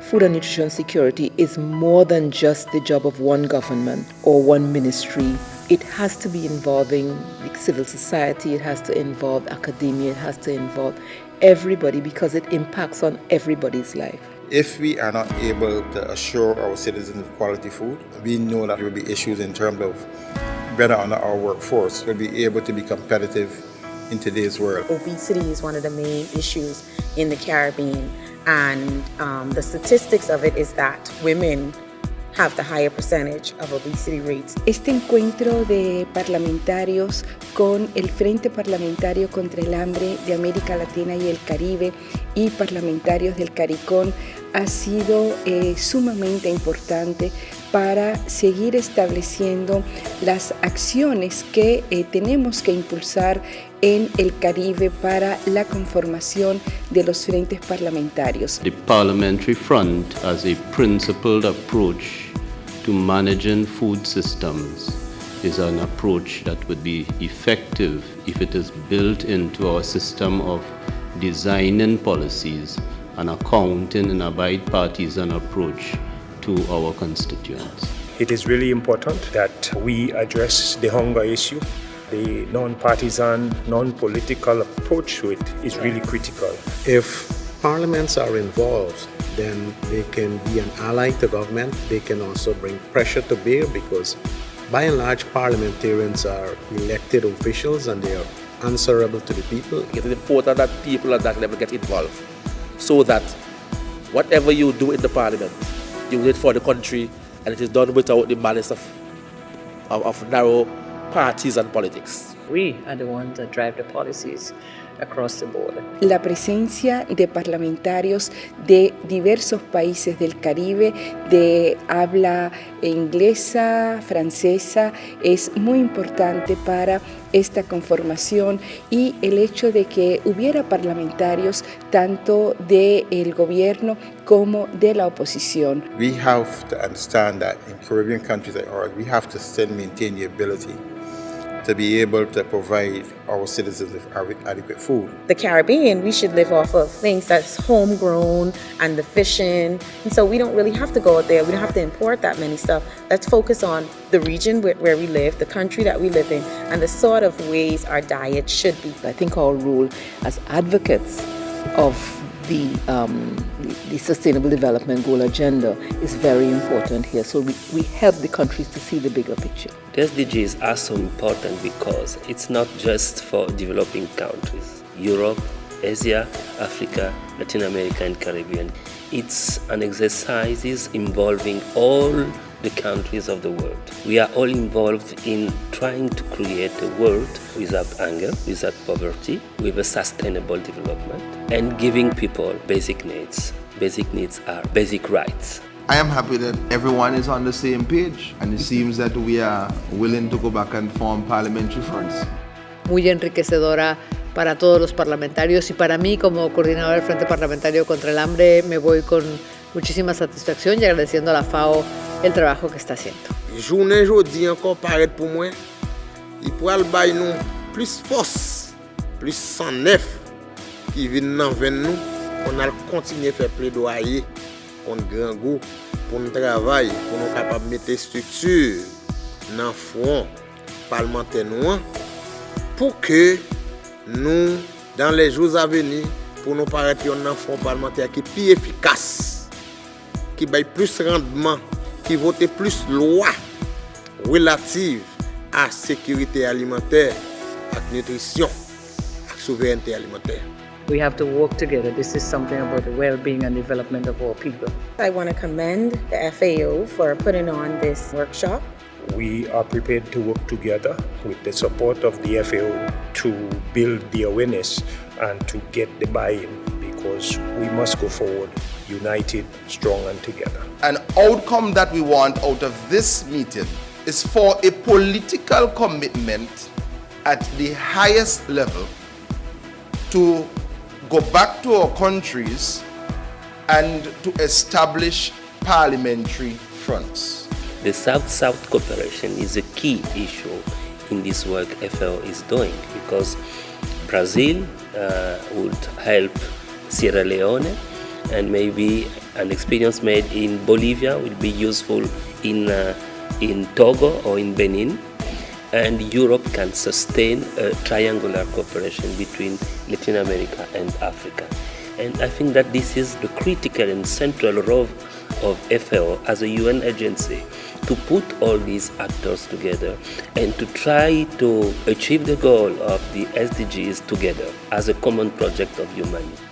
food and nutrition security is more than just the job of one government or one ministry. It has to be involving the civil society, it has to involve academia, it has to involve everybody because it impacts on everybody's life. If we are not able to assure our citizens of quality food, we know that there will be issues in terms of better on our workforce. We'll be able to be competitive in today's world. Obesity is one of the main issues in the Caribbean, and the statistics of it is that women have the higher percentage of obesity rates. Este encuentro de parlamentarios con el Frente Parlamentario contra el Hambre de América Latina y el Caribe y parlamentarios del CARICOM ha sido sumamente importante para seguir estableciendo las acciones que tenemos que impulsar en el Caribe para la conformación de los frentes parlamentarios. The Parliamentary Front as a principled approach to managing food systems is an approach that would be effective if it is built into our system of designing policies and accounting in a bipartisan approach to our constituents. It is really important that we address the hunger issue. The non-partisan, non-political approach to it is really critical. If parliaments are involved, then they can be an ally to government. They can also bring pressure to bear because by and large parliamentarians are elected officials and they are answerable to the people. It is important that people at that level get involved so that whatever you do in the parliament, you do it for the country and it is done without the malice of narrow parties and politics. We are the ones that drive the policies across the board. La presencia de parlamentarios de diversos países del Caribe, de habla inglesa, francesa, es muy importante para esta conformación y el hecho de que hubiera parlamentarios tanto del gobierno como de la oposición. We have to understand that in Caribbean countries like ours, we have to still maintain the ability to be able to provide our citizens with adequate food. The Caribbean, we should live off of things that's homegrown and the fishing. And so we don't really have to go out there. We don't have to import that many stuff. Let's focus on the region where we live, the country that we live in, and the sort of ways our diet should be. I think our role as advocates of the Sustainable Development Goal agenda is very important here. So we help the countries to see the bigger picture. The SDGs are so important because it's not just for developing countries. Europe, Asia, Africa, Latin America and Caribbean. It's an exercise involving all the countries of the world. We are all involved in trying to create a world without hunger, without poverty, with a sustainable development, and giving people basic needs. Basic needs are basic rights. I am happy that everyone is on the same page, and it seems that we are willing to go back and form parliamentary fronts. Muy enriquecedora para todos los parlamentarios y para mí como coordinadora del Frente Parlamentario contra el Hambre me voy con muchísima satisfacción y agradeciendo a la FAO el trabajo que está haciendo. Journée aujourd'hui encore paraît pour moi, il pourra bailler nous plus force, plus 109 qui viennent dans nous, on a continuer faire plaidoyer contre grand goût pour nous travailler, pour nous capable mettre structure dans front parlementaire nous pour que nous dans les jours à venir pour nous paraître un front parlementaire qui est plus efficace, qui baille plus rendement, qui vote plus loi relative à sécurité alimentaire, à nutrition, à souveraineté alimentaire. We have to work together. This is something about the well-being and development of our people. I want to commend the FAO for putting on this workshop. We are prepared to work together with the support of the FAO to build the awareness and to get the buy-in because we must go forward united, strong and together. An outcome that we want out of this meeting is for a political commitment at the highest level to go back to our countries and to establish parliamentary fronts. The South-South cooperation is a key issue in this work FAO is doing because Brazil would help Sierra Leone and maybe an experience made in Bolivia will be useful in Togo or in Benin, and Europe can sustain a triangular cooperation between Latin America and Africa. And I think that this is the critical and central role of FAO as a UN agency, to put all these actors together and to try to achieve the goal of the SDGs together as a common project of humanity.